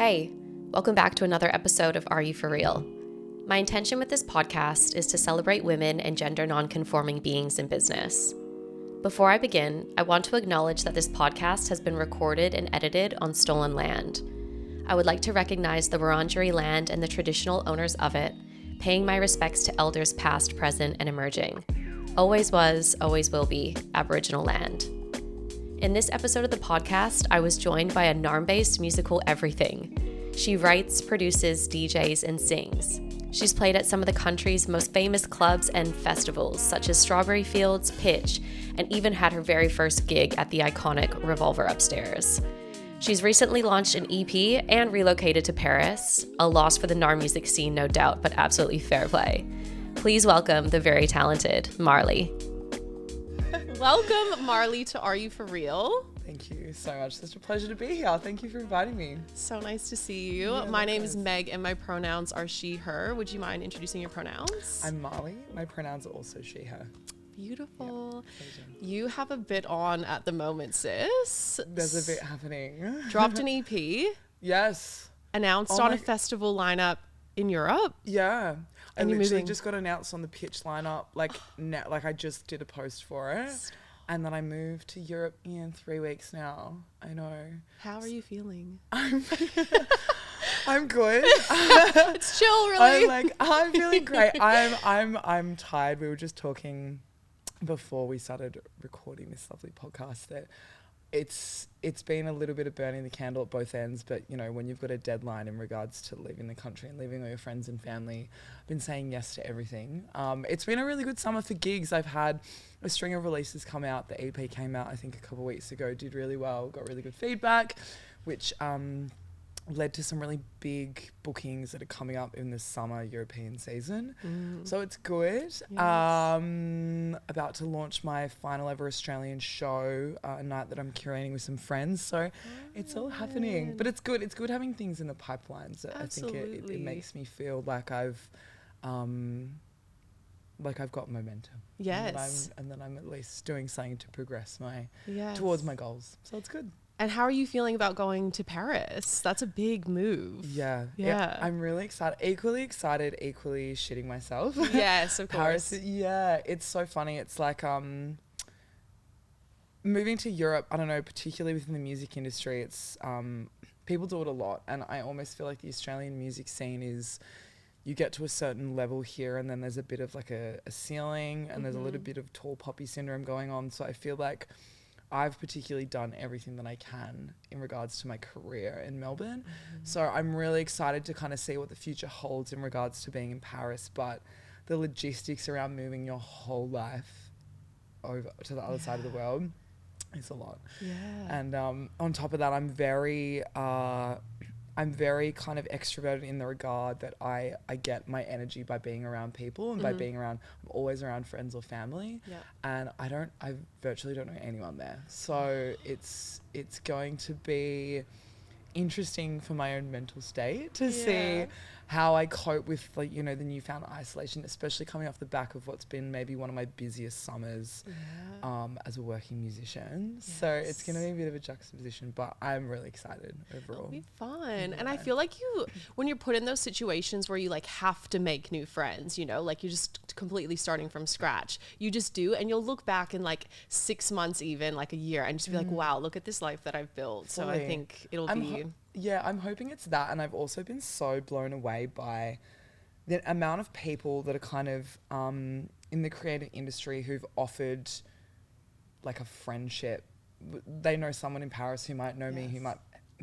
Hey, welcome back to another episode of Are You For Real? My intention with this podcast is to celebrate women and gender non-conforming beings in business. Before I begin, I want to acknowledge that this podcast has been recorded and edited on stolen land. I would like to recognize the Wurundjeri land and the traditional owners of it, paying my respects to elders past, present, and emerging. Always was, always will be Aboriginal land. In this episode of the podcast, I was joined by a Naarm-based musical everything. She writes, produces, DJs, and sings. She's played at some of the country's most famous clubs and festivals, such as Strawberry Fields, Pitch, and even had her very first gig at the iconic Revolver upstairs. She's recently launched an EP and relocated to Paris, a loss for the Naarm music scene, no doubt, but absolutely fair play. Please welcome the very talented Marli. Welcome, Marli, to Are You For Real? Thank you so much. Such a pleasure to be here. Thank you for inviting me. So nice to see you. Yeah, my name is Meg and my pronouns are she, her. Would you mind introducing your pronouns? I'm Marli. My pronouns are also she, her. Beautiful. Yeah, you have a bit on at the moment, sis. There's a bit happening. Dropped an EP. Yes. Announced on a festival lineup in Europe. Yeah. I And you're literally moving. just got announced on the Pitch lineup. Like I just did a post for it. And then I moved to Europe in 3 weeks now. I know. How are you feeling? I'm good. It's chill, really. I'm feeling great. I'm tired. We were just talking before we started recording this lovely podcast that it's been a little bit of burning the candle at both ends, but you know, when you've got a deadline in regards to leaving the country and leaving all your friends and family, I've been saying yes to everything. It's been a really good summer for gigs. I've had a string of releases come out. The EP came out I think a couple of weeks ago, did really well, got really good feedback, which led to some really big bookings that are coming up in the summer European season. So it's good. Yes. About to launch my final ever Australian show, a night that I'm curating with some friends. So it's all happening. But it's good. It's good having things in the pipeline. So I think it makes me feel like I've got momentum. Yes. And then I'm at least doing something to progress Yes. towards my goals. So it's good. And how are you feeling about going to Paris? That's a big move. Yeah. I'm really excited. Equally excited, equally shitting myself. Yes, of course. Paris, yeah. It's so funny. It's like moving to Europe, I don't know, particularly within the music industry, it's people do it a lot. And I almost feel like the Australian music scene is, you get to a certain level here and then there's a bit of like a ceiling and there's a little bit of tall poppy syndrome going on. So I feel like I've particularly done everything that I can in regards to my career in Melbourne. So I'm really excited to kind of see what the future holds in regards to being in Paris, but the logistics around moving your whole life over to the other side of the world is a lot. Yeah. And on top of that, I'm very kind of extroverted in the regard that I get my energy by being around people and by being around, I'm always around friends or family. Yeah. And I virtually don't know anyone there. So it's going to be interesting for my own mental state to see how I cope with, like, you know, the newfound isolation, especially coming off the back of what's been maybe one of my busiest summers as a working musician. Yes. So it's going to be a bit of a juxtaposition, but I'm really excited overall. It'll be fun. And I feel like when you're put in those situations where you like have to make new friends, you know, like you're just completely starting from scratch, you just do, and you'll look back in like 6 months, even like a year, and just be like, wow, look at this life that I've built. So I think it'll be... I'm hoping it's that. And I've also been so blown away by the amount of people that are kind of in the creative industry who've offered like a friendship. They know someone in Paris who might know me, who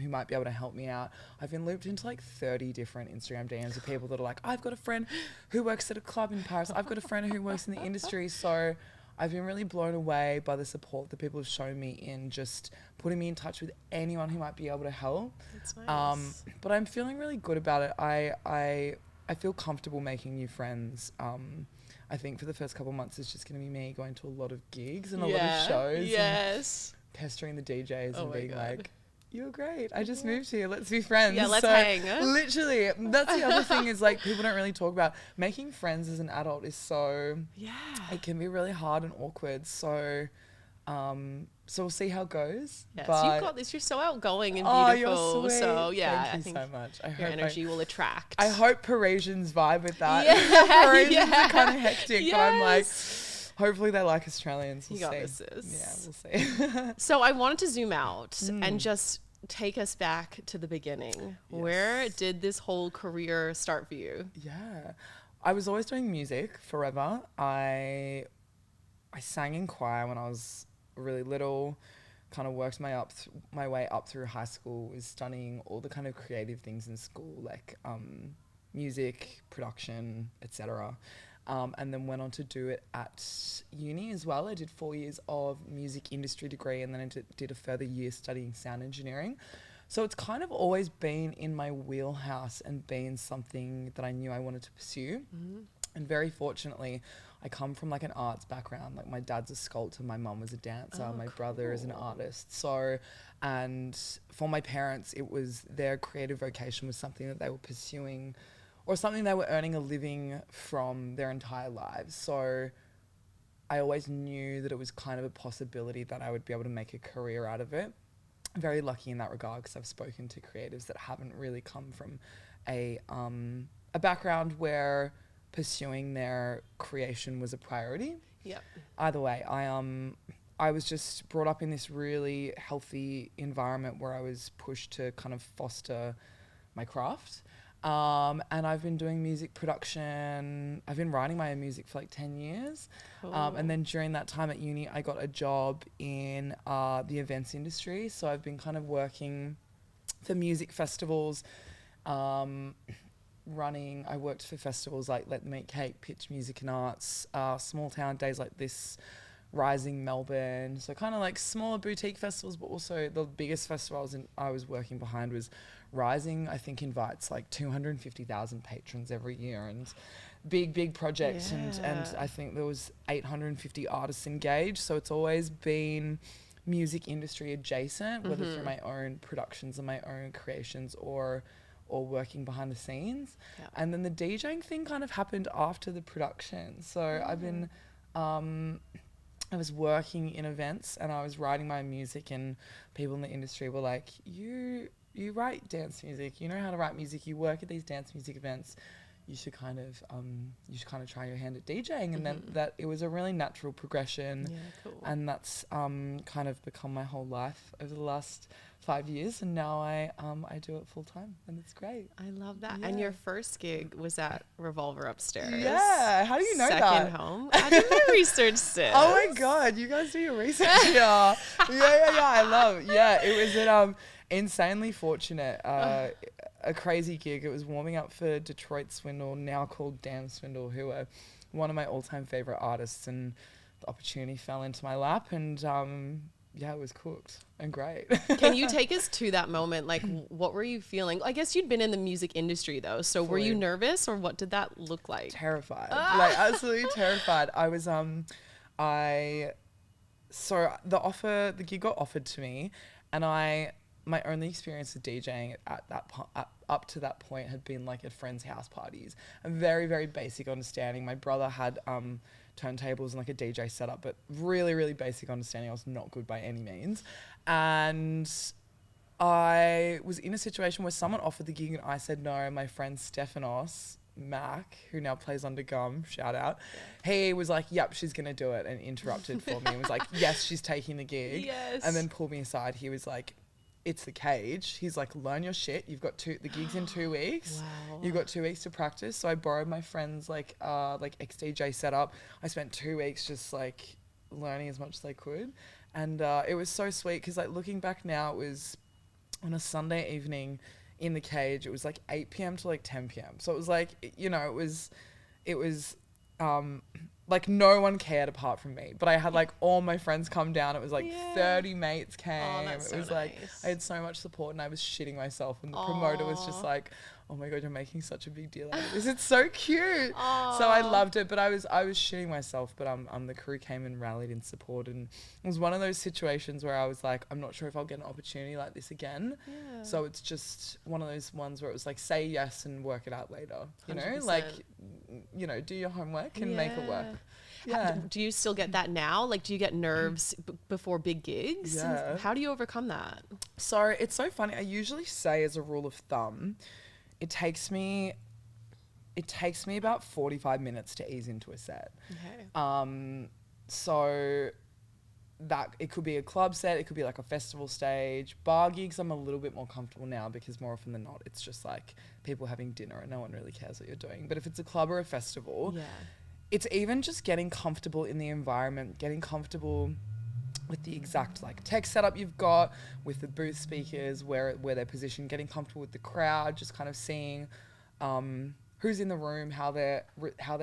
might be able to help me out. I've been looped into like 30 different Instagram DMs of people that are like, I've got a friend who works at a club in Paris. I've got a friend who works in the industry. So I've been really blown away by the support that people have shown me in just putting me in touch with anyone who might be able to help. That's nice. But I'm feeling really good about it. I feel comfortable making new friends. I think for the first couple of months it's just going to be me going to a lot of gigs and a lot of shows. Yes. And pestering the DJs and being God. like, you're great. I just moved here. Let's be friends. Yeah, let's hang. Literally, that's the other thing is like people don't really talk about making friends as an adult is so, it can be really hard and awkward. So so we'll see how it goes. Yes, but you've got this. You're so outgoing and oh, beautiful. you're sweet. So yeah, Thank I you think so much. I your hope energy will attract. I hope Parisians vibe with that. Yeah, Parisians are kind of hectic, but I'm like, Yes. hopefully they like Australians. We'll You got see. this, sis. Yeah, we'll see. So I wanted to zoom out and just take us back to the beginning. Yes. Where did this whole career start for you? Yeah, I was always doing music forever. I sang in choir when I was really little. Kind of worked my way up through high school. Was studying all the kind of creative things in school, like music, production, etc. And then went on to do it at uni as well. I did 4 years of music industry degree, and then I did a further year studying sound engineering. So it's kind of always been in my wheelhouse and been something that I knew I wanted to pursue. And very fortunately, I come from like an arts background. Like my dad's a sculptor, my mum was a dancer, my brother is an artist. So, and for my parents, it was their creative vocation was something that they were pursuing or something they were earning a living from their entire lives. So I always knew that it was kind of a possibility that I would be able to make a career out of it. I'm very lucky in that regard because I've spoken to creatives that haven't really come from a background where pursuing their creation was a priority. Yep. Either way, I was just brought up in this really healthy environment where I was pushed to kind of foster my craft. And I've been doing music production. I've been writing my own music for like 10 years. And then during that time at uni, I got a job in the events industry. So I've been kind of working for music festivals, I worked for festivals like Let Them Eat Cake, Pitch Music and Arts, small town days like this, Rising Melbourne. So kind of like smaller boutique festivals, but also the biggest festival I was working behind was Rising. I think invites like 250,000 patrons every year and big projects. And I think there was 850 artists engaged. So it's always been music industry adjacent, whether through my own productions and my own creations or working behind the scenes. And then the DJing thing kind of happened after the production. So I've been, I was working in events and I was writing my music, and people in the industry were like, you write dance music, you know how to write music, you work at these dance music events, you should kind of try your hand at DJing. And then that it was a really natural progression. Yeah, cool. And that's kind of become my whole life over the last 5 years, and now I do it full time, and it's great. I love that. Yeah. And your first gig was at Revolver Upstairs. Yeah, how do you know that? Second home. I did my research, sis. Oh my god, you guys do your research here. yeah. I love. Yeah, it was an insanely fortunate, a crazy gig. It was warming up for Detroit Swindle, now called Damn Swindle, who are one of my all-time favorite artists, and the opportunity fell into my lap, and yeah, it was cooked and great. Can you take us to that moment? Like, what were you feeling? I guess you'd been in the music industry though. So were you nervous, or what did that look like? Terrified. Like absolutely terrified. I was, so the gig got offered to me, and my only experience with DJing up to that point had been like at friends' house parties. A very, very basic understanding. My brother had, turntables and like a DJ setup, but really, really basic understanding. I was not good by any means. And I was in a situation where someone offered the gig and I said no. My friend Stephanos Mac, who now plays under Gum, shout out, he was like, yep, she's gonna do it, and interrupted for me and was like, yes, she's taking the gig. Yes. And then pulled me aside. He was like, it's the Cage. He's like, learn your shit. You've got the gig's in 2 weeks. Wow. You've got 2 weeks to practice. So I borrowed my friend's like ex-DJ setup. I spent 2 weeks just like learning as much as I could. And it was so sweet because like looking back now, it was on a Sunday evening in the Cage. It was like 8 p.m. to like 10 p.m. So it was like, you know, it was like no one cared apart from me, but I had like all my friends come down. It was like 30 mates came. That's it was so like nice. I had so much support, and I was shitting myself, and the promoter was just like, oh my god, you're making such a big deal out of this. It's so cute. So I loved it, but I was shitting myself, but the crew came and rallied in support, and it was one of those situations where I was like, I'm not sure if I'll get an opportunity like this again. Yeah. So it's just one of those ones where it was like, say yes and work it out later, you know, 100%. like, you know, do your homework and make it work. Yeah. Do you still get that now? Like, do you get nerves before big gigs? Yeah. How do you overcome that? So it's so funny. I usually say, as a rule of thumb, it takes me about 45 minutes to ease into a set. Okay. So that it could be a club set, it could be like a festival stage. Bar gigs, I'm a little bit more comfortable now because more often than not, it's just like people having dinner and no one really cares what you're doing. But if it's a club or a festival, Yeah. it's even just getting comfortable in the environment, getting comfortable with the exact like tech setup you've got, with the booth speakers, where they're positioned, getting comfortable with the crowd, just kind of seeing who's in the room, how they're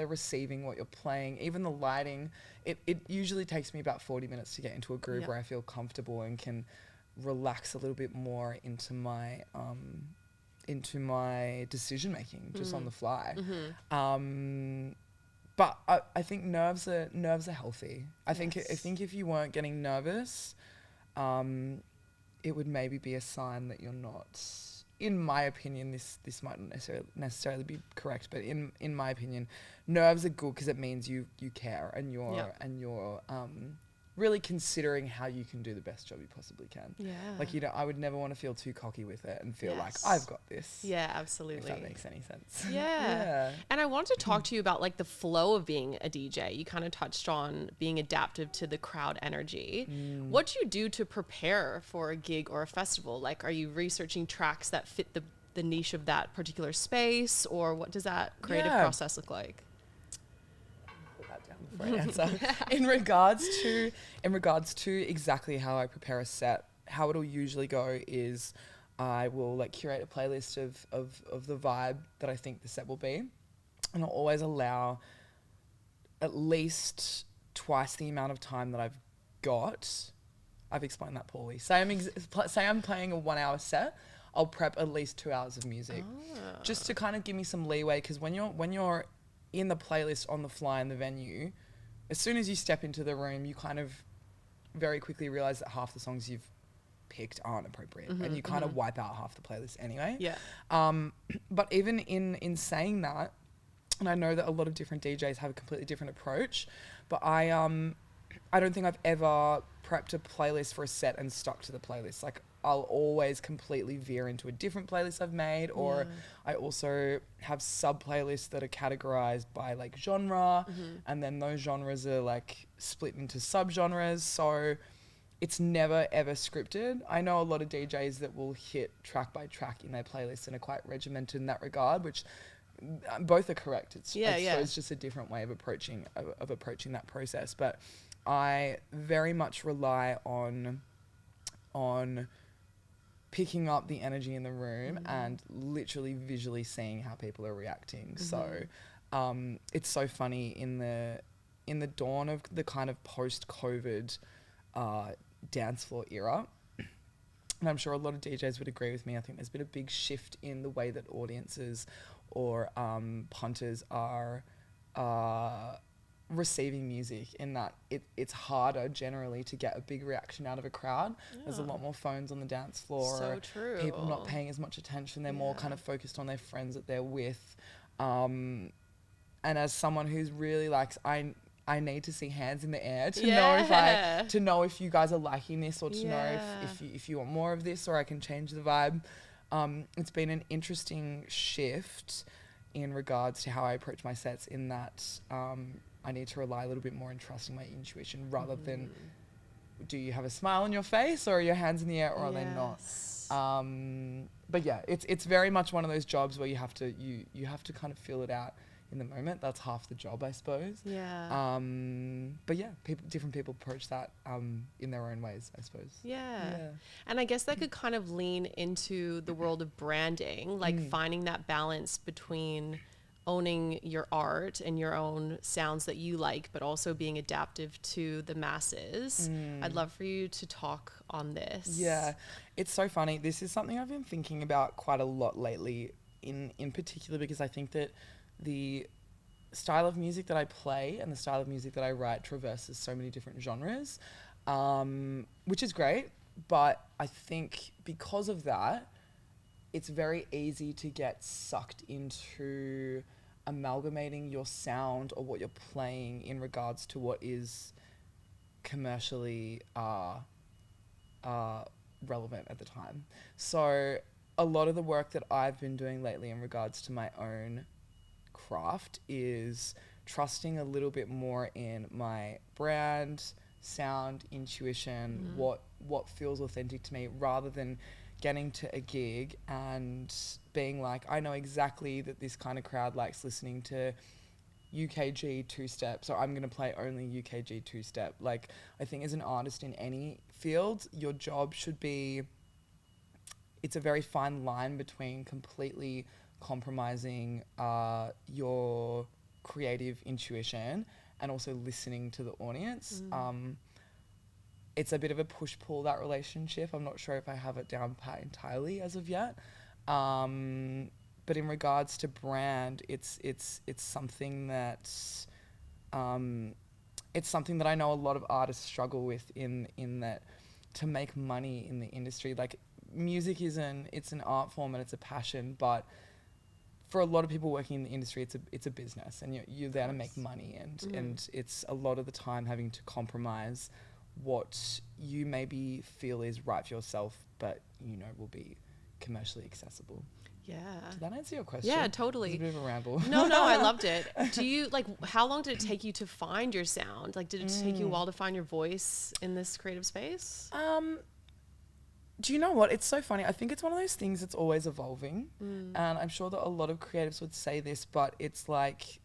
receiving what you're playing, even the lighting. It usually takes me about 40 minutes to get into a groove where I feel comfortable and can relax a little bit more into my decision making just on the fly. But I think nerves are healthy. I think if you weren't getting nervous, it would maybe be a sign that you're not. In my opinion, this might not necessarily be correct, but in my opinion, nerves are good because it means you care and you're really considering how you can do the best job you possibly can. Yeah. Like, I would never want to feel too cocky with it and feel like I've got this. Yeah, absolutely. If that makes any sense. Yeah. And I wanted to talk to you about like the flow of being a DJ. You kind of touched on being adaptive to the crowd energy. What do you do to prepare for a gig or a festival? Like, are you researching tracks that fit the niche of that particular space, or what does that creative process look like? For an answer. in regards to exactly how I prepare a set, how it'll usually go is I will like curate a playlist of the vibe that I think the set will be, and I'll always allow at least twice the amount of time that I've got. I've explained that poorly. Say I'm playing a 1 hour set, I'll prep at least 2 hours of music just to kind of give me some leeway, because when you're in the playlist on the fly in the venue, as soon as you step into the room, you kind of very quickly realize that half the songs you've picked aren't appropriate, and you kind of wipe out half the playlist anyway. Yeah. But even in saying that, and I know that a lot of different DJs have a completely different approach, but I don't think I've ever prepped a playlist for a set and stuck to the playlist. Like, I'll always completely veer into a different playlist I've made, or I also have sub playlists that are categorized by like genre, and then those genres are like split into sub genres. So it's never ever scripted. I know a lot of DJs that will hit track by track in their playlist and are quite regimented in that regard, which both are correct. It's just a different way of approaching that process. But I very much rely on picking up the energy in the room and literally visually seeing how people are reacting. So it's so funny in the dawn of the kind of post-COVID dance floor era, and I'm sure a lot of DJs would agree with me, I think there's been a big shift in the way that audiences or punters are receiving music, in that it's harder generally to get a big reaction out of a crowd. There's a lot more phones on the dance floor. So true. People not paying as much attention. They're more kind of focused on their friends that they're with. And as someone who's really likes, I need to see hands in the air to know if you guys are liking this, or to know if you want more of this, or I can change the vibe. It's been an interesting shift in regards to how I approach my sets, in that I need to rely a little bit more on trusting my intuition, rather than do you have a smile on your face, or are your hands in the air, or are they not? But yeah, it's very much one of those jobs where you have to kind of feel it out in the moment. That's half the job, I suppose. Yeah. But yeah, different people approach that in their own ways, I suppose. Yeah. And I guess that could kind of lean into the world of branding, like finding that balance between owning your art and your own sounds that you like, but also being adaptive to the masses. I'd love for you to talk on this. Yeah, it's so funny. This is something I've been thinking about quite a lot lately, in particular, because I think that the style of music that I play and the style of music that I write traverses so many different genres, which is great. But I think because of that, it's very easy to get sucked into amalgamating your sound or what you're playing in regards to what is commercially relevant at the time. So a lot of the work that I've been doing lately in regards to my own craft is trusting a little bit more in my brand, sound, intuition, what feels authentic to me, rather than getting to a gig and being like, I know exactly that this kind of crowd likes listening to UKG two-step, so I'm going to play only UKG two-step. Like, I think as an artist in any field, your job should be, it's a very fine line between completely compromising your creative intuition and also listening to the audience. It's a bit of a push-pull, that relationship. I'm not sure if I have it down pat entirely as of yet. But in regards to brand, it's something that it's something that I know a lot of artists struggle with in that, to make money in the industry. Like, music it's an art form and it's a passion, but for a lot of people working in the industry, it's a business, and you're there to make money, and it's a lot of the time having to compromise what you maybe feel is right for yourself, but will be commercially accessible. Yeah. Did that answer your question? Yeah, totally. It was a bit of a ramble. No, I loved it. Do you, how long did it take you to find your sound? Like, did it take you a while to find your voice in this creative space? Do you know what? It's so funny. I think it's one of those things that's always evolving. And I'm sure that a lot of creatives would say this, but it's like,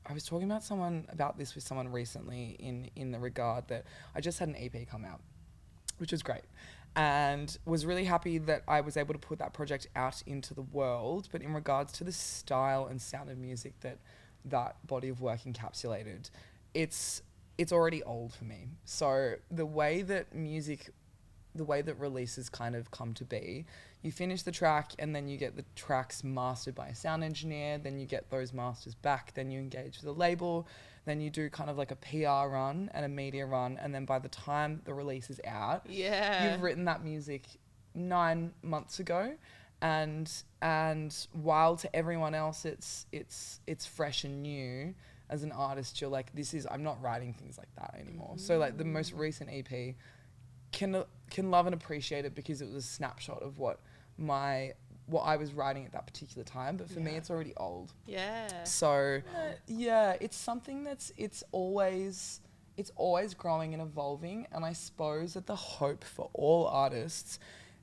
I was talking about this with someone recently in the regard that I just had an EP come out, which was great, and was really happy that I was able to put that project out into the world. But in regards to the style and sound of music that body of work encapsulated, it's already old for me. So the way that releases kind of come to be, you finish the track and then you get the tracks mastered by a sound engineer, then you get those masters back, then you engage with a label, then you do kind of like a PR run and a media run, and then by the time the release is out, you've written that music 9 months ago, and while to everyone else it's fresh and new, as an artist you're like, I'm not writing things like that anymore. So like the most recent EP can love and appreciate it because it was a snapshot of what I was writing at that particular time, but for me it's already old. So it's something it's always growing and evolving, and I suppose that the hope for all artists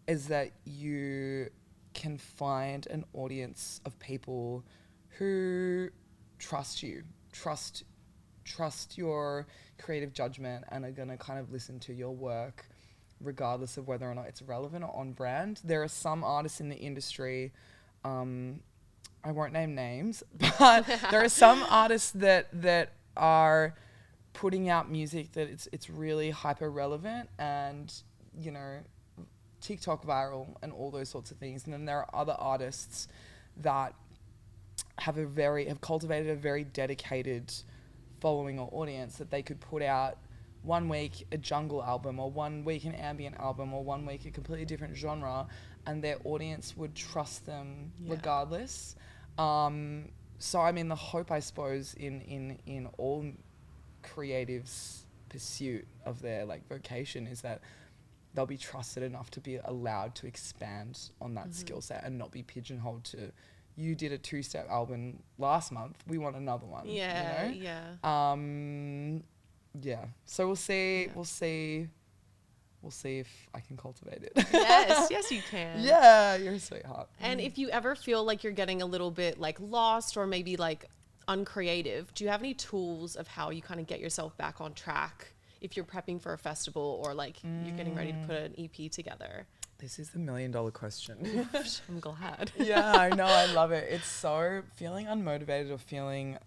is that you can find an audience of people who trust you, trust your creative judgment, and are going to kind of listen to your work regardless of whether or not it's relevant or on brand. There are some artists in the industry, I won't name names, but there are some artists that are putting out music that it's really hyper relevant and, TikTok viral and all those sorts of things. And then there are other artists that have cultivated a very dedicated following or audience, that they could put out 1 week a jungle album, or 1 week an ambient album, or 1 week a completely different genre, and their audience would trust them regardless. So I mean, the hope, I suppose, in all creatives' pursuit of their vocation is that they'll be trusted enough to be allowed to expand on that skill set and not be pigeonholed to, you did a 2-step album last month, we want another one. So we'll see. We'll see if I can cultivate it. Yes, you can. Yeah, you're a sweetheart. And if you ever feel like you're getting a little bit lost or maybe uncreative, do you have any tools of how you kind of get yourself back on track if you're prepping for a festival or you're getting ready to put an EP together? This is the $1 million question. I'm glad. Yeah, I know. I love it. It's so, feeling unmotivated or feeling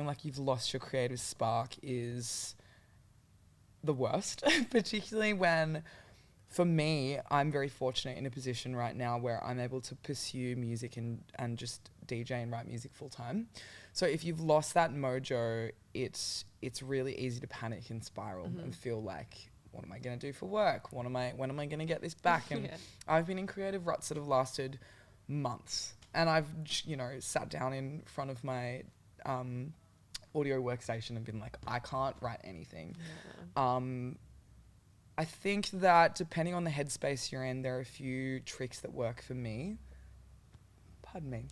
like you've lost your creative spark is the worst, particularly when, for me, I'm very fortunate in a position right now where I'm able to pursue music and just DJ and write music full time. So if you've lost that mojo, it's really easy to panic and spiral and feel like, what am I going to do for work? When am I going to get this back? And I've been in creative ruts that have lasted months. and I've, you know, sat down in front of my audio workstation and been like, I can't write anything. I think that depending on the headspace you're in, there are a few tricks that work for me. Pardon me.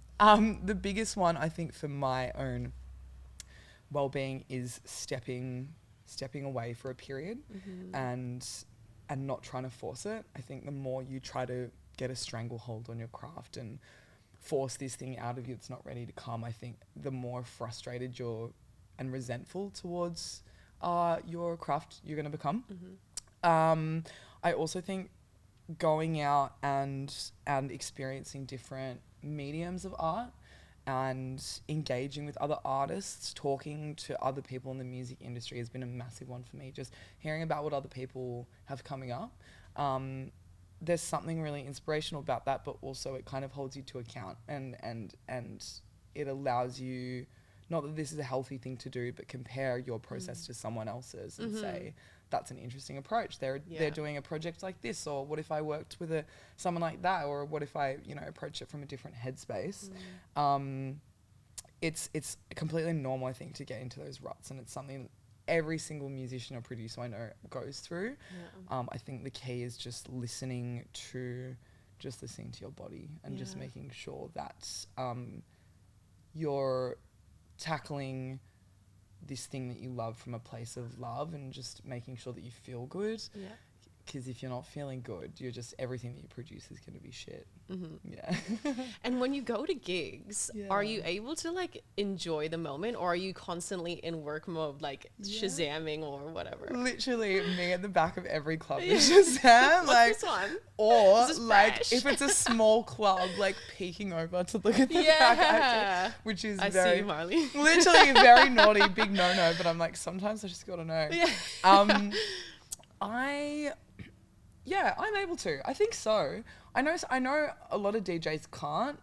The biggest one, I think, for my own well-being is stepping away for a period and not trying to force it. I think the more you try to get a stranglehold on your craft and force this thing out of you that's not ready to come, I think the more frustrated and resentful towards your craft you're going to become. I also think going out and experiencing different mediums of art and engaging with other artists, talking to other people in the music industry has been a massive one for me. Just hearing about what other people have coming up. There's something really inspirational about that, but also it kind of holds you to account and it allows you, not that this is a healthy thing to do, but compare your process to someone else's and say, that's an interesting approach. They're doing a project like this, or what if I worked with someone like that, or what if I, you know, approach it from a different headspace. It's completely normal, I think, to get into those ruts, and it's something every single musician or producer I know goes through. I think the key is just listening to your body and just making sure that you're tackling this thing that you love from a place of love and just making sure that you feel good. Because if you're not feeling good, everything that you produce is going to be shit. And when you go to gigs, are you able to like enjoy the moment, or are you constantly in work mode, like Shazamming or whatever? Literally, me at the back of every club is Shazam. Like, this one? Or this is like fresh. if it's a small club, like peeking over to look at the back actor, which is I very, see you, Marli. literally very naughty, big no. But I'm like, sometimes I just gotta know. I'm able to. I think so. I know a lot of DJs can't.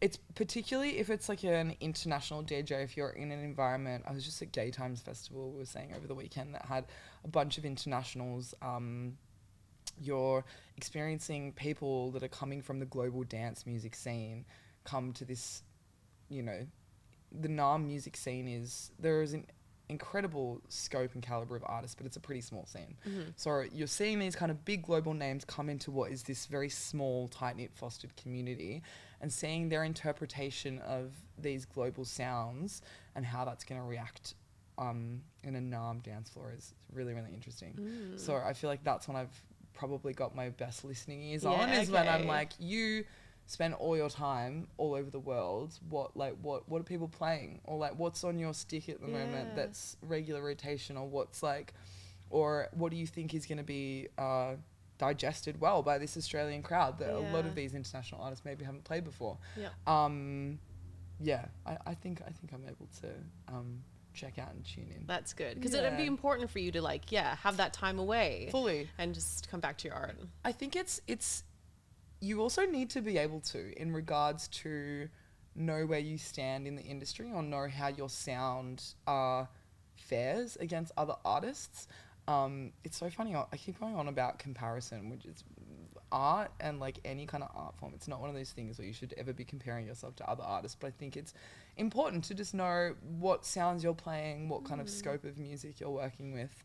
It's particularly if it's like an international DJ, if you're in an environment. I was just at Gay Times Festival, we were saying over the weekend, that had a bunch of internationals. You're experiencing people that are coming from the global dance music scene come to this, you know, the Naarm music scene there is an incredible scope and caliber of artists, but it's a pretty small scene. So you're seeing these kind of big global names come into what is this very small, tight-knit, fostered community, and seeing their interpretation of these global sounds and how that's going to react in a Naarm dance floor is really, really interesting. So I feel like that's when I've probably got my best listening ears on, is when I'm like, you spend all your time all over the world, what are people playing, or like what's on your stick at the moment that's regular rotation, or what do you think is going to be digested well by this Australian crowd that a lot of these international artists maybe haven't played before. I think I'm able to check out and tune in. That's good, because it'd be important for you to like have that time away fully and just come back to your art. I think it's you also need to be able to, in regards to know where you stand in the industry, or know how your sound fares against other artists. It's so funny, I keep going on about comparison, which is art, and like any kind of art form, it's not one of those things where you should ever be comparing yourself to other artists, but I think it's important to just know what sounds you're playing, what kind of scope of music you're working with.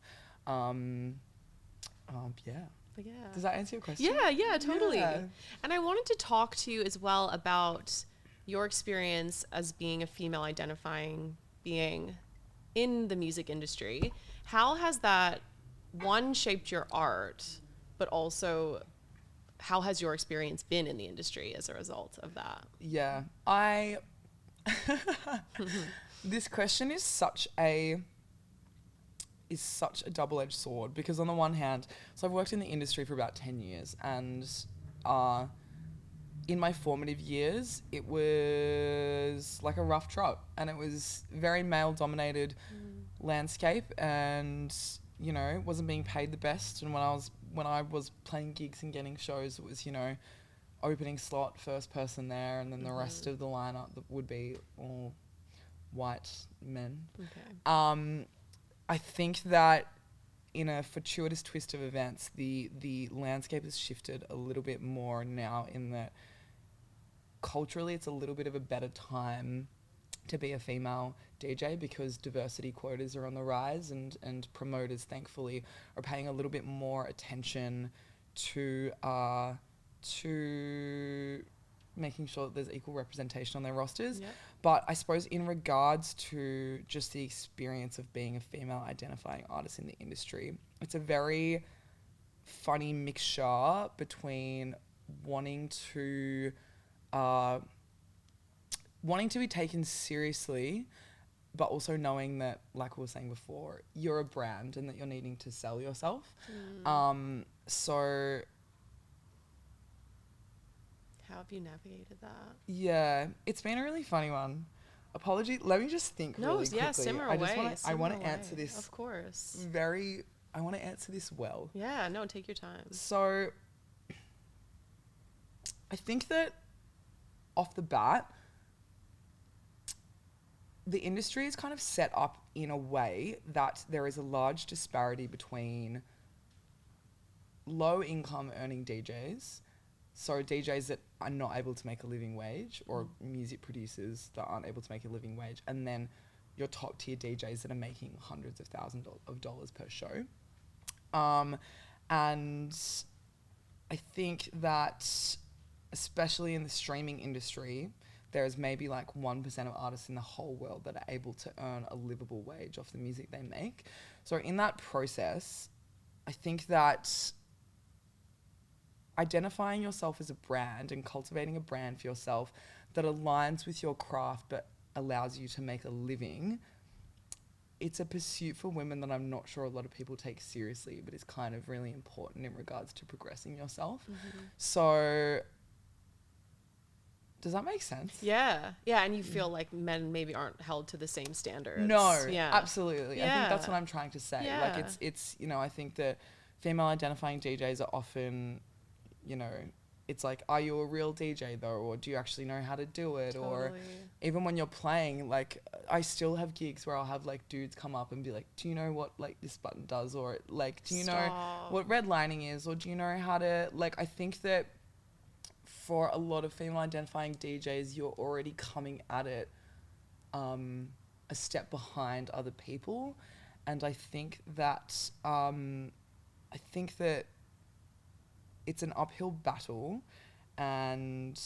Does that answer your question? Yeah, totally. And I wanted to talk to you as well about your experience as being a female identifying being in the music industry. How has that, one, shaped your art, but also how has your experience been in the industry as a result of that? Yeah, this question is such a double-edged sword, because on the one hand, so I've worked in the industry for about 10 years, and in my formative years, it was like a rough trot, and it was very male-dominated landscape, and, you know, wasn't being paid the best. And when I was playing gigs and getting shows, it was, you know, opening slot, first person there, and then the rest of the lineup that would be all white men. I think that in a fortuitous twist of events, the landscape has shifted a little bit more now, in that culturally it's a little bit of a better time to be a female DJ because diversity quotas are on the rise, and promoters thankfully are paying a little bit more attention to making sure that there's equal representation on their rosters. Yep. But I suppose in regards to just the experience of being a female identifying artist in the industry, it's a very funny mixture between wanting to be taken seriously, but also knowing that, like we were saying before, you're a brand and that you're needing to sell yourself. So How have you navigated that? yeah, it's been a really funny one. Apology. Let me just think really quickly. Yeah, simmer away. I want to answer this Of course. I want to answer this well. Yeah, no, take your time. So I think that off the bat, the industry is kind of set up in a way that there is a large disparity between low income earning DJs, so DJs that are not able to make a living wage, or music producers that aren't able to make a living wage, and then your top tier DJs that are making hundreds of thousands of dollars per show. And I think that especially in the streaming industry, there is maybe like 1% of artists in the whole world that are able to earn a livable wage off the music they make. So in that process, I think that identifying yourself as a brand and cultivating a brand for yourself that aligns with your craft but allows you to make a living, it's a pursuit for women that I'm not sure a lot of people take seriously, but it's kind of really important in regards to progressing yourself. So does that make sense? Yeah. Yeah, and you feel like men maybe aren't held to the same standards. No, yeah. absolutely. Yeah. I think that's what I'm trying to say. Yeah. Like it's you know, I think that female identifying DJs are often, you know, it's like, are you a real DJ though, or do you actually know how to do it? Totally. Or even when you're playing, like I still have gigs where I'll have like dudes come up and be like, do you know what like this button does, or like do you know what redlining is, or do you know how to, like, I think that for a lot of female identifying DJs, you're already coming at it a step behind other people, and I think that it's an uphill battle, and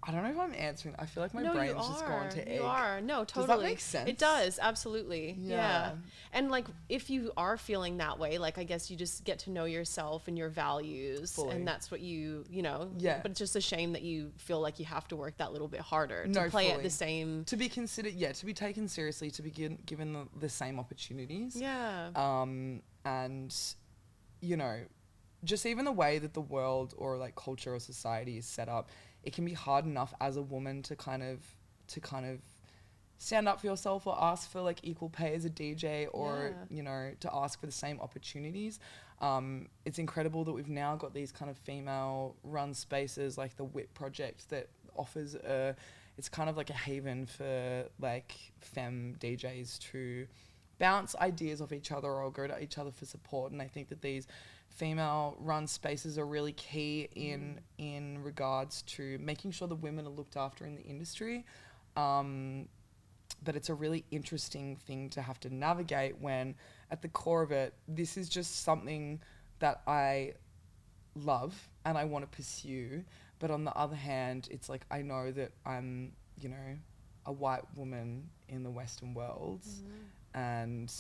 I don't know if I'm answering. I feel like my brain's just gone to egg. You are. No, totally. Does that make sense? It does, absolutely. Yeah. And like, if you are feeling that way, like, I guess you just get to know yourself and your values. Fully. And that's what you know. Yeah. But it's just a shame that you feel like you have to work that little bit harder to No, play fully. at the same. To be considered, to be taken seriously, to be given the same opportunities. Yeah. And, you know, just even the way that the world or like culture or society is set up, it can be hard enough as a woman to kind of stand up for yourself or ask for like equal pay as a DJ, or you know, to ask for the same opportunities. It's incredible that we've now got these kind of female run spaces like the WIT project that offers it's kind of like a haven for like femme DJs to bounce ideas off each other or go to each other for support. And I think that these female run spaces are really key in regards to making sure the women are looked after in the industry. But it's a really interesting thing to have to navigate when at the core of it, this is just something that I love and I want to pursue. But on the other hand, it's like, I know that I'm, you know, a white woman in the Western world, and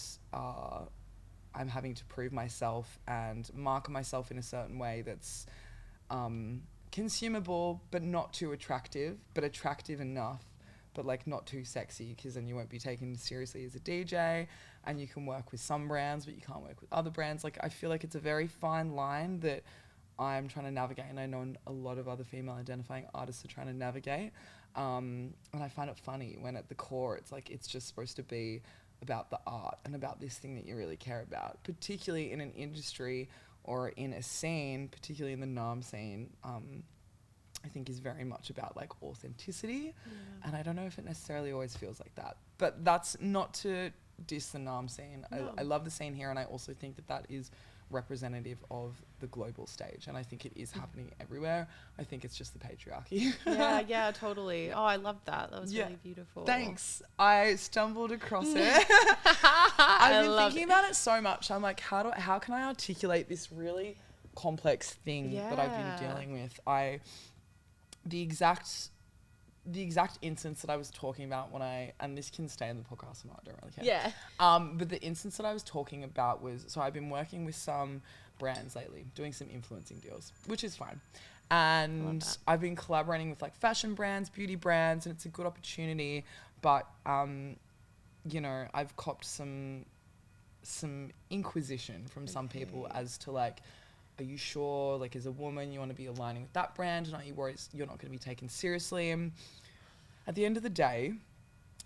I'm having to prove myself and market myself in a certain way that's consumable, but not too attractive, but attractive enough, but like not too sexy, because then you won't be taken seriously as a DJ, and you can work with some brands, but you can't work with other brands. Like, I feel like it's a very fine line that I'm trying to navigate, and I know a lot of other female identifying artists are trying to navigate. And I find it funny when at the core, it's like, it's just supposed to be about the art and about this thing that you really care about, particularly in an industry or in a scene, particularly in the Naarm scene. I think is very much about like authenticity, and I don't know if it necessarily always feels like that, but that's not to diss the Naarm scene. No. I love the scene here, and I also think that that is representative of the global stage, and I think it is happening everywhere. I think it's just the patriarchy. Yeah, totally. Oh, I loved that. That was really beautiful. Thanks. I stumbled across it. I've been thinking about it so much. I'm like, how can I articulate this really complex thing that I've been dealing with? The exact instance that I was talking about and this can stay in the podcast or not, I don't really care. Yeah. But the instance that I was talking about was, so I've been working with some brands lately, doing some influencing deals, which is fine. And I've been collaborating with like fashion brands, beauty brands, and it's a good opportunity. But, you know, I've copped some inquisition from some people as to like, are you sure, like as a woman, you want to be aligning with that brand, and aren't you worried you're not going to be taken seriously? And at the end of the day,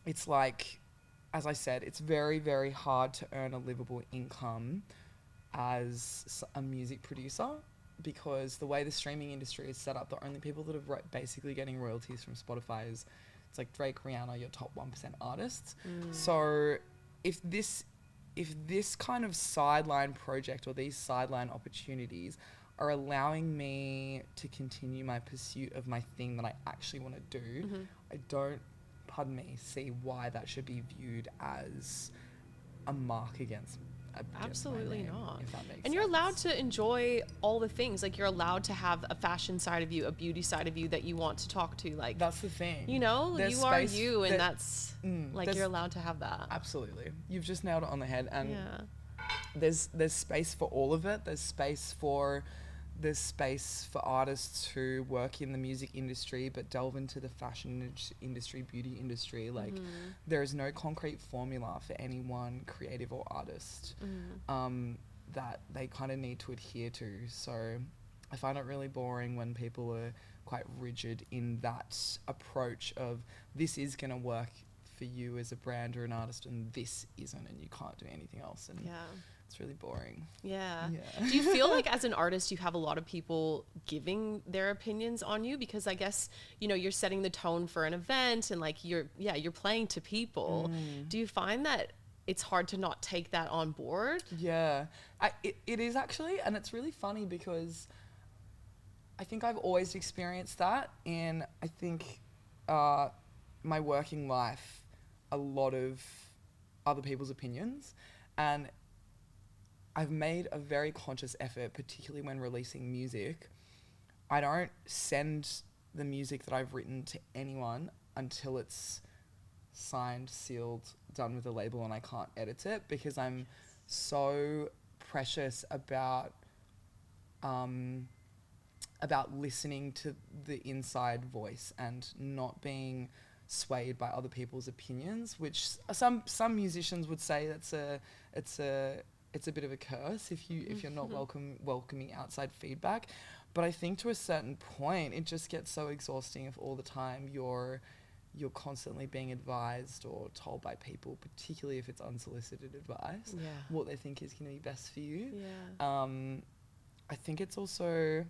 it's like, as I said, it's very, very hard to earn a livable income as a music producer, because the way the streaming industry is set up, the only people that are basically getting royalties from Spotify is, it's like Drake, Rihanna, your top 1% artists. So if this kind of sideline project or these sideline opportunities are allowing me to continue my pursuit of my thing that I actually want to do, I don't, pardon me, see why that should be viewed as a mark against Absolutely my name, not. if that makes And you're sense. allowed to enjoy all the things. Like, you're allowed to have a fashion side of you, a beauty side of you that you want to talk to. Like, That's the thing. you know, There's you are space you, and that's like, you're allowed to have that. Absolutely. You've just nailed it on the head. And Yeah. there's space for all of it. There's space for artists who work in the music industry but delve into the fashion industry, beauty industry. Like, there is no concrete formula for any one creative or artist that they kind of need to adhere to. So I find it really boring when people are quite rigid in that approach of, this is going to work for you as a brand or an artist and this isn't, and you can't do anything else. And it's really boring. Yeah. Do you feel like as an artist you have a lot of people giving their opinions on you? Because I guess, you know, you're setting the tone for an event, and like you're playing to people. Do you find that it's hard to not take that on board? Yeah, it is actually, and it's really funny because I think I've always experienced that in, I think, my working life, a lot of other people's opinions, and I've made a very conscious effort, particularly when releasing music. I don't send the music that I've written to anyone until it's signed, sealed, done with a label, and I can't edit it, because I'm so precious about listening to the inside voice and not being swayed by other people's opinions, which some musicians would say it's a bit of a curse if you're not welcoming outside feedback. But I think to a certain point it just gets so exhausting if all the time you're constantly being advised or told by people, particularly if it's unsolicited advice, what they think is going to be best for you. I think it's also,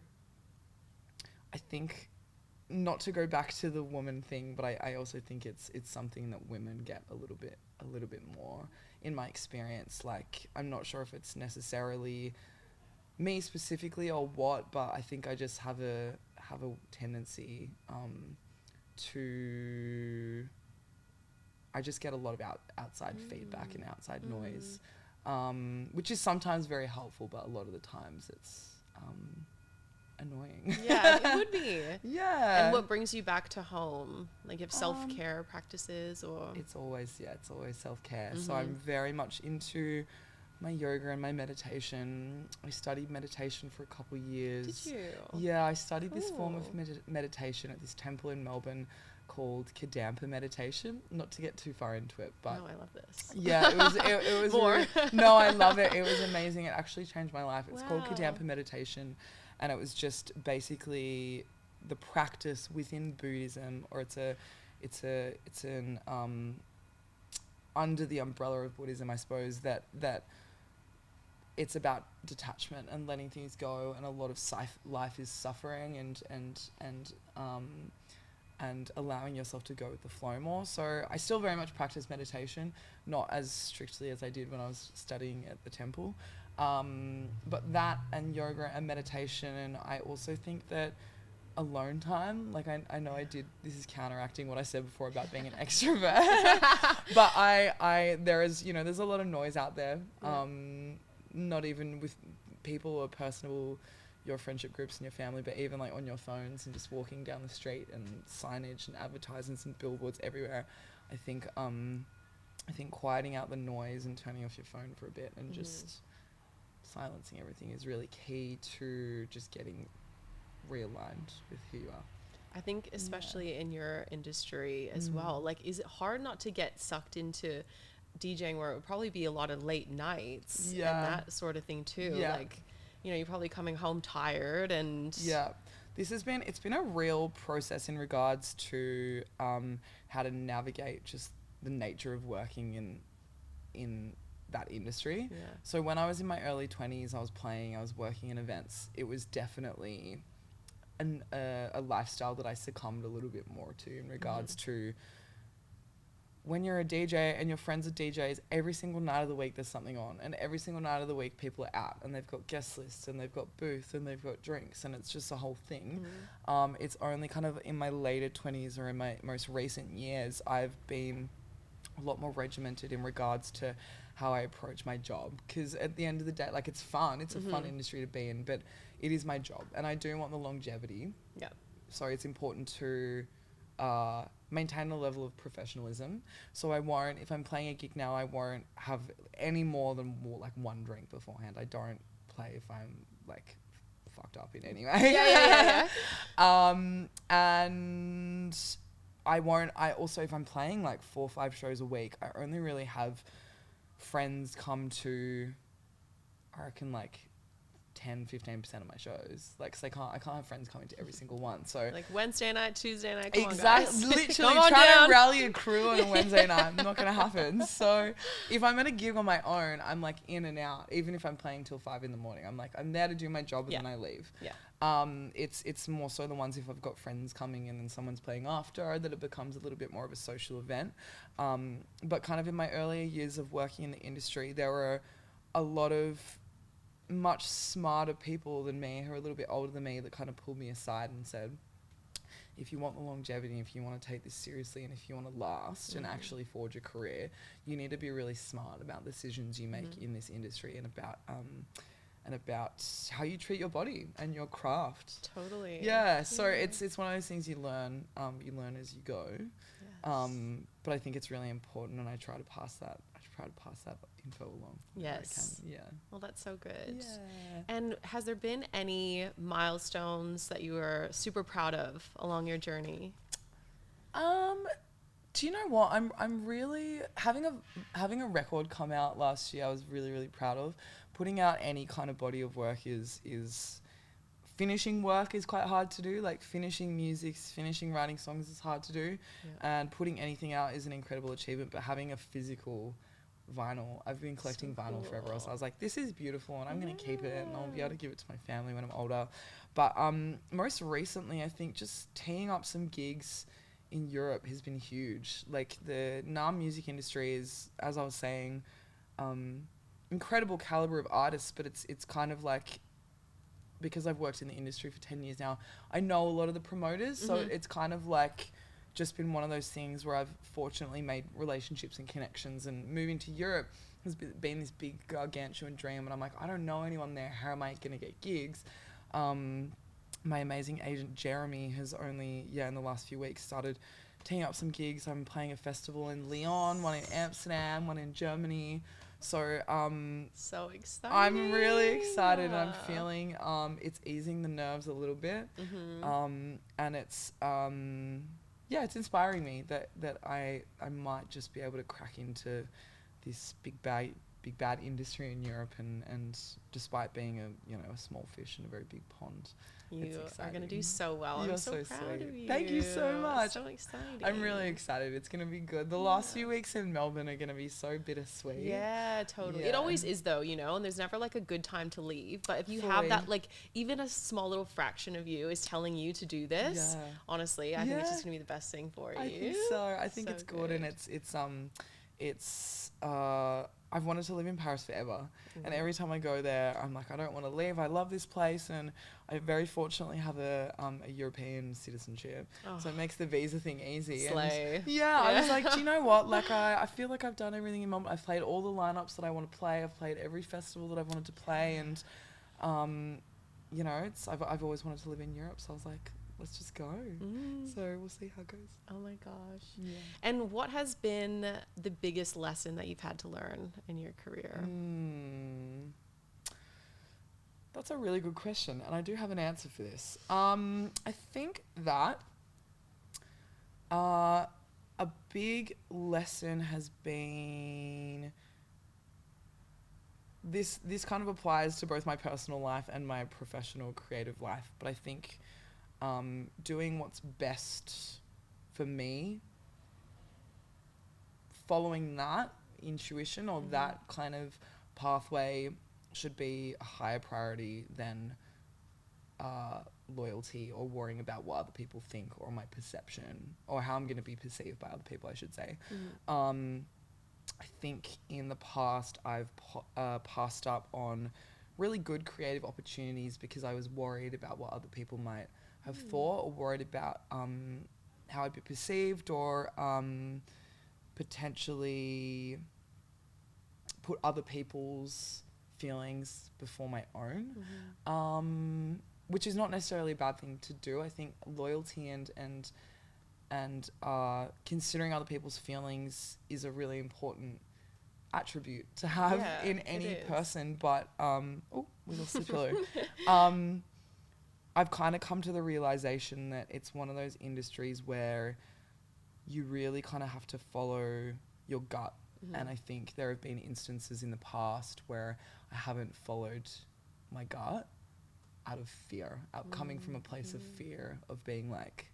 not to go back to the woman thing, but I also think it's something that women get a little bit more, in my experience. Like, I'm not sure if it's necessarily me specifically or what, but I think I just have a tendency to, I just get a lot of outside feedback and outside noise, which is sometimes very helpful, but a lot of the times it's annoying. Yeah, it would be. Yeah. And what brings you back to home? Like, if self-care practices, or? It's always self-care. So I'm very much into my yoga and my meditation. I studied meditation for a couple of years. Did you? Yeah, I studied this form of meditation at this temple in Melbourne called Kadampa meditation. Not to get too far into it, but no, I love this. yeah, it was More. No, I love it. It was amazing. It actually changed my life. It's called Kadampa meditation, and it was just basically the practice within Buddhism, or it's an under the umbrella of Buddhism, I suppose, that it's about detachment and letting things go, and a lot of life is suffering and allowing yourself to go with the flow more. So I still very much practice meditation, not as strictly as I did when I was studying at the temple, But that and yoga and meditation, and I also think that alone time, like I know this is counteracting what I said before about being an extrovert, but there is, there's a lot of noise out there, not even with people or personal, your friendship groups and your family, but even like on your phones and just walking down the street and signage and advertisements and billboards everywhere. I think quieting out the noise and turning off your phone for a bit and just silencing everything is really key to just getting realigned with who you are. I think especially in your industry as well, like, is it hard not to get sucked into DJing where it would probably be a lot of late nights and that sort of thing too? Like, you're probably coming home tired and it's been a real process in regards to how to navigate just the nature of working in that industry. So when I was in my early 20s, I was working in events. It was definitely a lifestyle that I succumbed a little bit more to in regards to when you're a DJ and your friends are DJs, every single night of the week there's something on, and every single night of the week people are out and they've got guest lists and they've got booth and they've got drinks, and it's just a whole thing. It's only kind of in my later 20s or in my most recent years I've been a lot more regimented in regards to how I approach my job, because at the end of the day, like, it's fun, it's a fun industry to be in, but it is my job and I do want the longevity. So it's important to maintain a level of professionalism. So I won't, if I'm playing a gig now, I won't have any more than like one drink beforehand. I don't play if I'm like fucked up in any way. And I also, if I'm playing like 4 or 5 shows a week, I only really have friends come to, I reckon, like 10-15% of my shows, like, so I can't have friends coming to every single one. So like Wednesday night, Tuesday night, come exactly, on, guys. literally trying to rally a crew on a Wednesday night, not gonna happen. So if I'm at a gig on my own, I'm like in and out. Even if I'm playing till 5 a.m, I'm like, I'm there to do my job and then I leave. It's more so the ones if I've got friends coming in and someone's playing after, that it becomes a little bit more of a social event. But kind of in my earlier years of working in the industry, there were a lot of much smarter people than me who are a little bit older than me that kind of pulled me aside and said, if you want the longevity, if you want to take this seriously, and if you want to last and actually forge a career, you need to be really smart about decisions you make in this industry and about how you treat your body and your craft. Totally. So it's one of those things you learn as you go. But I think it's really important, and I try to pass that info along. Well, that's so good. And has there been any milestones that you were super proud of along your journey? Do you know what, I'm really having a record come out last year. I was really, really proud of. Putting out any kind of body of work is finishing work is quite hard to do. Like finishing music, finishing writing songs is hard to do, and putting anything out is an incredible achievement. But having a physical vinyl, I've been collecting vinyl forever, so I was like, this is beautiful and I'm going to keep it and I'll be able to give it to my family when I'm older. But most recently, I think just teeing up some gigs in Europe has been huge. Like the Naarm music industry is, as I was saying, incredible caliber of artists, but it's kind of like, because I've worked in the industry for 10 years now, I know a lot of the promoters, so it's kind of like just been one of those things where I've fortunately made relationships and connections, and moving to Europe has been this big gargantuan dream, and I'm like, I don't know anyone there, how am I going to get gigs? My amazing agent Jeremy has only in the last few weeks started teeing up some gigs. I'm playing a festival in Lyon, one in Amsterdam, one in Germany. So so excited. I'm really excited, and I'm feeling it's easing the nerves a little bit. And it's it's inspiring me that I might just be able to crack into this big bad industry in Europe, and despite being a small fish in a very big pond. You are going to do so well. You're I'm so proud sweet. of you. Thank you so much. So exciting. I'm really excited. It's going to be good. The last few weeks in Melbourne are going to be so bittersweet. Yeah, totally. Yeah. It always is though, and there's never like a good time to leave. But if you have that, like even a small little fraction of you is telling you to do this, honestly, I think it's just going to be the best thing for you. I think so. I think it's good. And it's I've wanted to live in Paris forever. And every time I go there, I'm like, I don't want to leave. I love this place. And I very fortunately have a European citizenship. So it makes the visa thing easy. Slay. And I was like, do you know what? Like, I feel like I've done everything in Melbourne. I've played all the lineups that I want to play. I've played every festival that I've wanted to play. And, you know, I've always wanted to live in Europe. So I was like, let's just go. So we'll see how it goes. Oh my gosh. Yeah. And what has been the biggest lesson that you've had to learn in your career? That's a really good question, and I do have an answer for this. I think that a big lesson has been this kind of applies to both my personal life and my professional creative life, but I think doing what's best for me, following that intuition or that kind of pathway should be a higher priority than loyalty or worrying about what other people think or my perception or how I'm going to be perceived by other people, I should say. I think in the past I've passed up on really good creative opportunities because I was worried about what other people might have thought or worried about how I'd be perceived or potentially put other people's feelings before my own, which is not necessarily a bad thing to do. I think loyalty and considering other people's feelings is a really important attribute to have in any person. But we lost the pillow. I've kind of come to the realization that it's one of those industries where you really kind of have to follow your gut. And I think there have been instances in the past where I haven't followed my gut out of fear, coming from a place of fear of being like,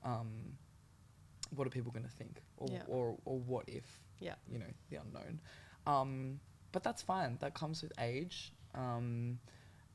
what are people going to think? Or what if, you know, the unknown. But that's fine. That comes with age.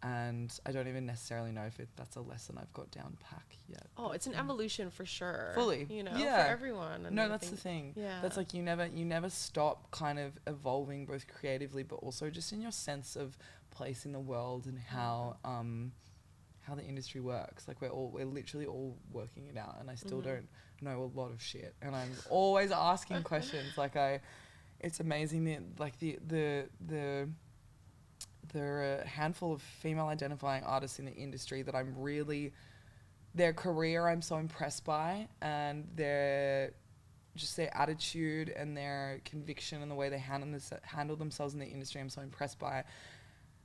And I don't even necessarily know if that's a lesson I've got down pack yet. Oh, it's an evolution for sure. Fully. You know, for everyone. And no, that's the thing. Yeah. That's like you never stop kind of evolving both creatively but also just in your sense of place in the world and how the industry works. Like we're literally all working it out and I still don't know a lot of shit. And I'm always asking questions. Like it's amazing that like there are a handful of female identifying artists in the industry that their career I'm so impressed by, and their attitude and their conviction and the way they handle themselves in the industry I'm so impressed by.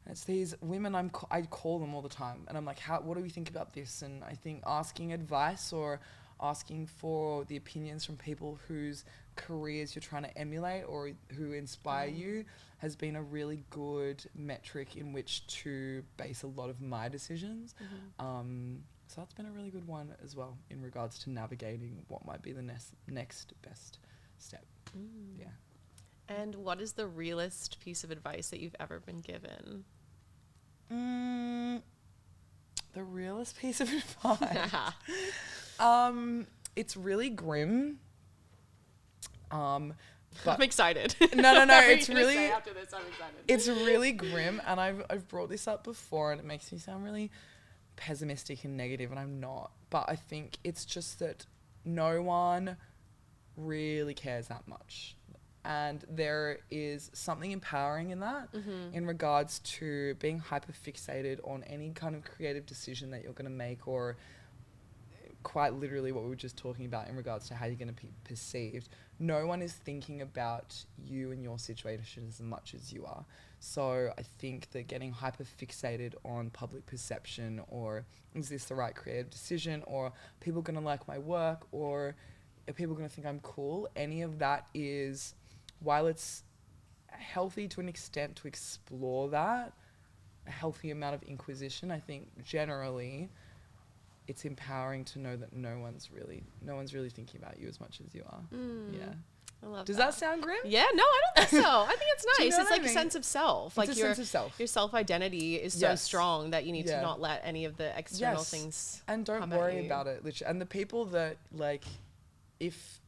And it's these women I call them all the time and I'm like, what do we think about this? And I think asking advice or asking for the opinions from people whose careers you're trying to emulate or who inspire you has been a really good metric in which to base a lot of my decisions. So that's been a really good one as well in regards to navigating what might be the next best step. Yeah. And what is the realest piece of advice that you've ever been given? The realest piece of advice? It's really grim. But I'm excited. No. It's really after this, I'm excited. It's really grim, and I've brought this up before, and it makes me sound really pessimistic and negative, and I'm not. But I think it's just that no one really cares that much, and there is something empowering in that, in regards to being hyper fixated on any kind of creative decision that you're going to make, or quite literally what we were just talking about in regards to how you're going to be perceived. No one is thinking about you and your situation as much as you are. So I think that getting hyper fixated on public perception, or is this the right creative decision, or people going to like my work, or are people going to think I'm cool, any of that is, while it's healthy to an extent to explore that, a healthy amount of inquisition, I think generally it's empowering to know that no one's really thinking about you as much as you are. Yeah. I love Does that sound grim? Yeah, no, I don't think so. I think it's nice. Do you know It's what like I mean? a sense of self. It's like a sense of self. Your self-identity is so strong that you need to Yeah. not let any of the external things and don't come worry at you. about it. Literally. And the people that like, if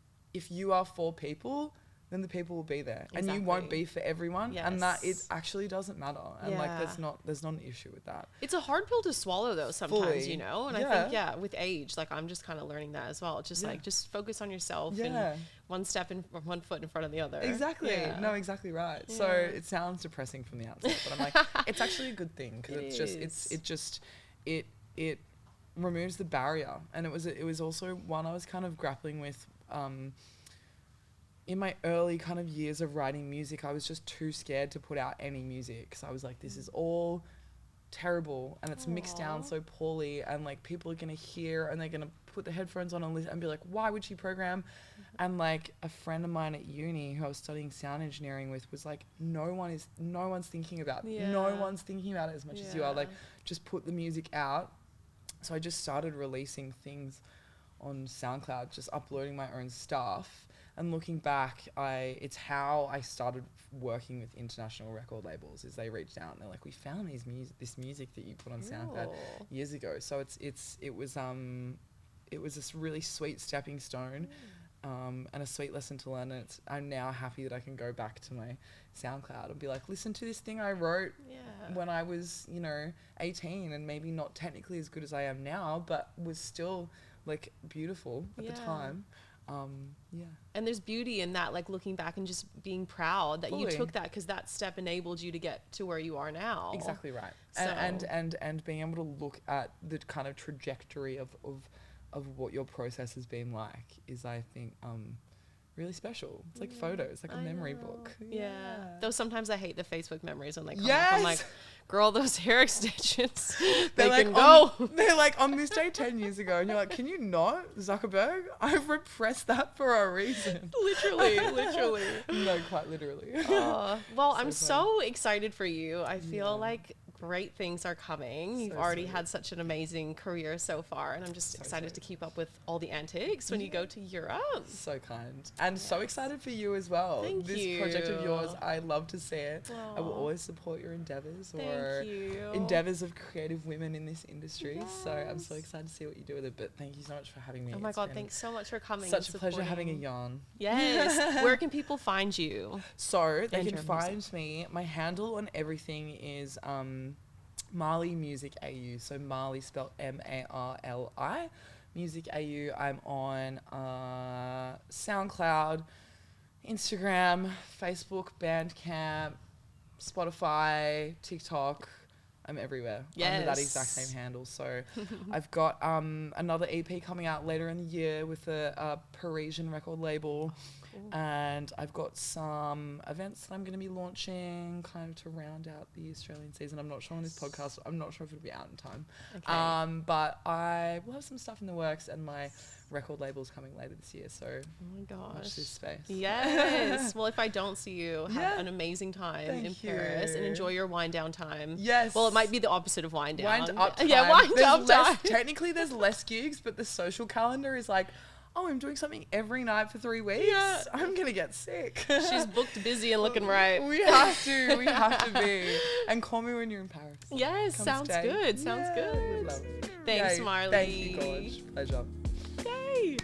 you are for people, then the people will be there, and you won't be for everyone, and that it actually doesn't matter, and like there's not an issue with that. It's a hard pill to swallow though sometimes. Fully. You know, and I think with age, like I'm just kind of learning that as well. Just like just focus on yourself and one foot in front of the other. Exactly. No, exactly right. So it sounds depressing from the outside, but I'm like, it's actually a good thing, because it removes the barrier, and it was also one I was kind of grappling with. In my early kind of years of writing music, I was just too scared to put out any music, because I was like, this is all terrible, and it's mixed down so poorly, and like people are gonna hear, and they're gonna put the headphones on and listen and be like, why would she program? And like a friend of mine at uni who I was studying sound engineering with was like, no one's thinking about no one's thinking about it as much as you are. Like, just put the music out. So I just started releasing things on SoundCloud, just uploading my own stuff. And looking back, it's how I started working with international record labels. Is they reached out and they're like, we found this music that you put on SoundCloud years ago. So it was this really sweet stepping stone, and a sweet lesson to learn. And I'm now happy that I can go back to my SoundCloud and be like, listen to this thing I wrote when I was 18, and maybe not technically as good as I am now, but was still like beautiful at the time. And there's beauty in that, like looking back and just being proud that you took that, because that step enabled you to get to where you are now. Exactly right. So. And being able to look at the kind of trajectory of what your process has been like is, I think, really special. It's like photos, like a memory book. Though sometimes I hate the Facebook memories when they come up. I'm like, girl, those hair extensions, they like, can go. They're like, on this day 10 years ago, and you're like, can you not, Zuckerberg? I've repressed that for a reason. Literally. No, quite literally. I'm so excited for you. I feel like great things are coming. You've already had such an amazing career so far, and I'm just excited to keep up with all the antics when you go to Europe. So kind. And so excited for you as well. Thank this you. Project of yours, I love to see it. I will always support your endeavors endeavors of creative women in this industry. So I'm so excited to see what you do with it. But thank you so much for having me. Oh my God, thanks so much for coming. Such a pleasure having a yarn. Yes. Where can people find you? So they can find me. My handle on everything is Marli Music AU. So Marli spelled Marli. Music AU. I'm on SoundCloud, Instagram, Facebook, Bandcamp, Spotify, TikTok. I'm everywhere under that exact same handle. So I've got another EP coming out later in the year with a Parisian record label. And I've got some events that I'm going to be launching kind of to round out the Australian season. I'm not sure on this podcast. I'm not sure if it'll be out in time. Okay. But I will have some stuff in the works, and my record label's coming later this year. So watch this space. Yes. Well, if I don't see you, have an amazing time in Paris and enjoy your wind down time. Yes. Well, it might be the opposite of wind down. Wind up time. Yeah, wind up time. Technically, there's less gigs, but the social calendar is like, oh, I'm doing something every night for 3 weeks. Yeah. I'm going to get sick. She's booked, busy, and looking right. We have to be. And call me when you're in Paris. Yes, sounds good. Sounds good. Thanks, Marli. Thank you, Gorge. Pleasure. Yay.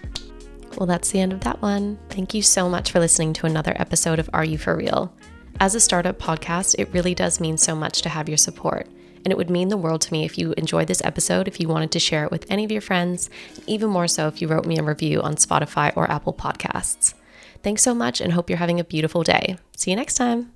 Well, that's the end of that one. Thank you so much for listening to another episode of Are You For Real? As a startup podcast, it really does mean so much to have your support. And it would mean the world to me if you enjoyed this episode, if you wanted to share it with any of your friends, and even more so if you wrote me a review on Spotify or Apple Podcasts. Thanks so much, and hope you're having a beautiful day. See you next time.